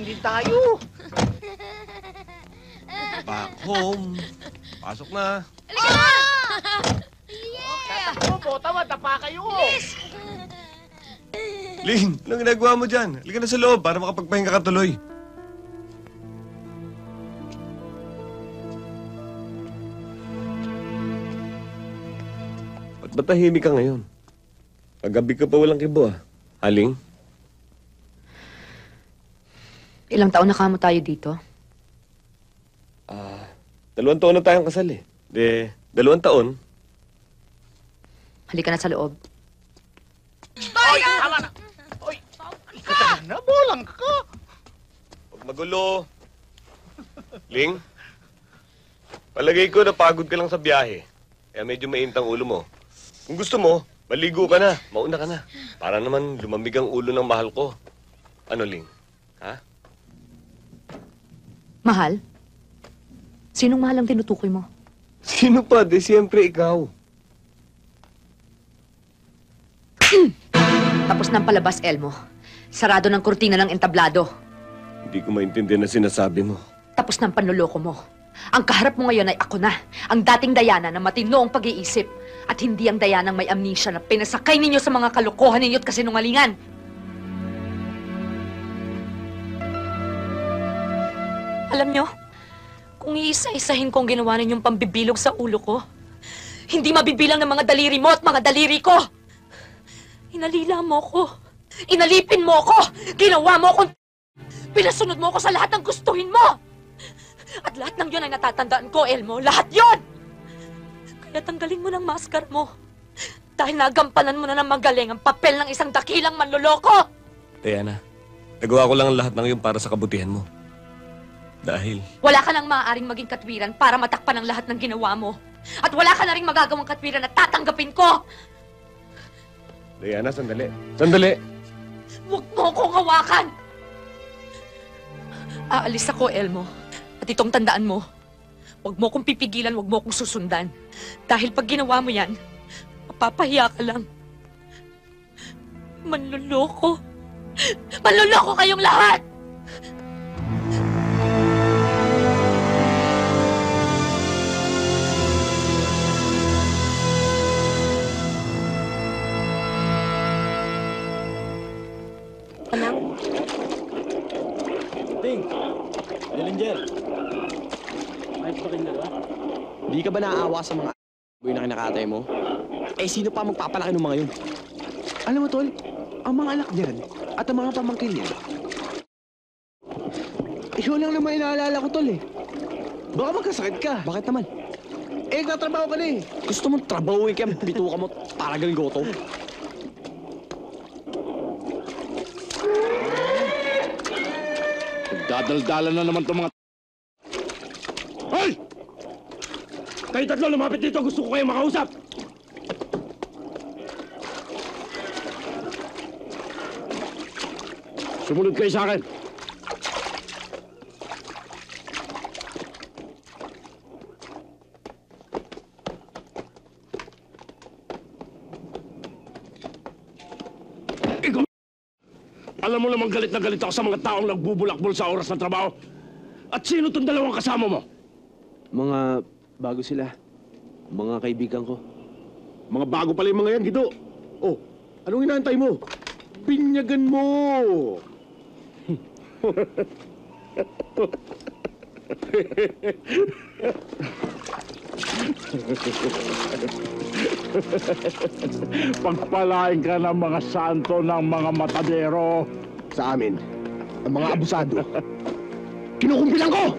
Lasing din tayo. Back home. Pasok na. Halika na! Tatakbo po, tama, tapa kayo. Ling, anong ginagawa mo dyan? Halika na sa loob para makapagpahinga ka tuloy. Ba't tahimik ka ngayon? Kagabi ka pa walang kibo, ah. Haling? Ilang taon na kamo tayo dito? 2 taon na tayong kasal, eh. 2 taon. Halika na sa loob. Oy, tama na. Oy, ikatagal na, bolang ka. Huwag magulo. Ling, palagay ko napagod ka lang sa biyahe. Kaya medyo mainit ang ulo mo. Kung gusto mo, maligo ka na. Mauna ka na. Para naman lumamig ang ulo ng mahal ko. Ano, Ling? Ha? Mahal? Sinong mahal ang tinutukoy mo? Sino pa? Siyempre ikaw. Tapos ng palabas, Elmo. Sarado ng kurtina ng entablado. Hindi ko maintindihan na sinasabi mo. Tapos ng panloloko mo. Ang kaharap mo ngayon ay ako na. Ang dating Diana na matino ang pag-iisip. At hindi ang Diana may amnesia na pinasakay ninyo sa mga kalokohan ninyo at kasinungalingan. Alam nyo, kung iisa-isahin ko ang ginawa ninyong pambibilog sa ulo ko, hindi mabibilang ng mga daliri mo at mga daliri ko. Inalila mo ko. Inalipin mo ko. Ginawa mo ko. Pinasunod mo ko sa lahat ng gustuhin mo. At lahat ng yun ay natatandaan ko, Elmo. Lahat yun! Kaya tanggalin mo ng maskara mo. Dahil nagampanan mo na ng magaling ang papel ng isang dakilang manloloko. Diana, nagawa ko lang ang lahat ng yun para sa kabutihan mo. Dahil... Wala ka nang maaaring maging katwiran para matakpan ang lahat ng ginawa mo. At wala ka na rin magagawang katwiran na tatanggapin ko. Diana, sandali. Sandali! Huwag mo akong hawakan! Aalis ako, Elmo. At itong tandaan mo, huwag mo akong pipigilan, huwag mo akong susundan. Dahil pag ginawa mo yan, mapapahiya ka lang. Manluloko. Manluloko kayong lahat! Anang? Ting! Dillinger! Kahit ba kayong dalawa? Di ka ba naaawa sa mga boy na kinakatay mo? Eh, sino pa magpapalaki ng mga yun? Alam mo, Tol, ang mga anak niyan at ang mga pamangkin niyan, yun lang naman inaalala ko, Tol, eh. Baka magkasakit ka. Bakit naman? Eh, nagtatrabaho ka na, eh. Gusto mong trabahuin ka, bituka mo para galing goto? Dadaldalan na naman itong mga... Hoy! Kayo tatlo, lumapit dito. Gusto ko kayong makausap. Sumunod kayo sa akin. Ikaw! Alam mo namang galit na galit ako sa mga taong nagbubulakbol sa oras ng trabaho. At sino itong dalawang kasama mo? Mga bago sila. Mga kaibigan ko. Mga bago pala yung mga yan, Gido. Oh, anong inaantay mo? Binyagan mo! Pagpalain ka ng mga santo ng mga matadero. Sa amin, ang mga abusado. Kinukumpilan ko!